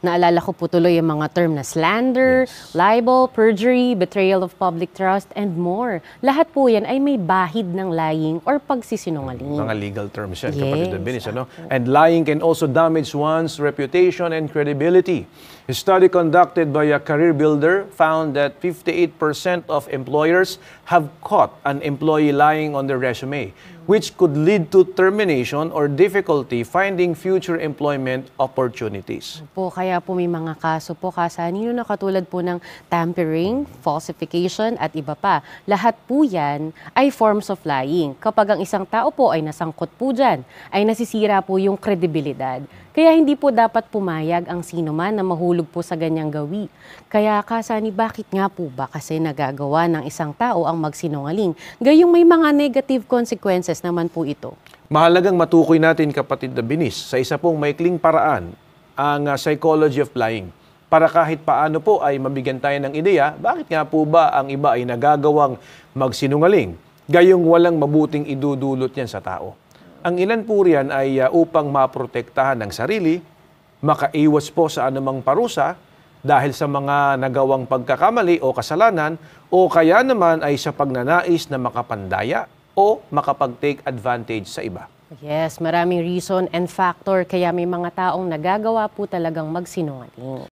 Naalala ko po tuloy yung mga term na slander, libel, perjury, betrayal of public trust, and more. Lahat po yan ay may bahid ng lying or pagsisinungaling. Mga legal terms yan, Yes, kapatid Dennis, ano? And lying can also damage one's reputation and credibility. A study conducted by a career builder found that 58% of employers have caught an employee lying on their resume, which could lead to termination or difficulty finding future employment opportunities. Po, kaya po may mga kaso po kasanino na katulad po ng tampering, falsification at iba pa. Lahat po yan ay forms of lying. Kapag ang isang tao po ay nasangkot po dyan, ay nasisira po yung kredibilidad. Kaya hindi po dapat pumayag ang sino man na mahulog po sa ganyang gawi. Kaya kasani, bakit nga po ba kasi nagagawa ng isang tao ang magsinungaling? Gayong may mga negative consequences naman po ito. Mahalagang matukoy natin, kapatid na Binis, sa isa pong maikling paraan, ang psychology of lying. Para kahit paano po ay mabigyan tayo ng ideya, bakit nga po ba ang iba ay nagagawang magsinungaling? Gayong walang mabuting idudulot niyan sa tao. Ang ilan po riyan ay upang maprotektahan ng sarili, makaiwas po sa anumang parusa dahil sa mga nagawang pagkakamali o kasalanan, o kaya naman ay sa pagnanais na makapandaya o makapag-take advantage sa iba. Yes, maraming reason and factor kaya may mga taong nagagawa po talagang magsinungaling.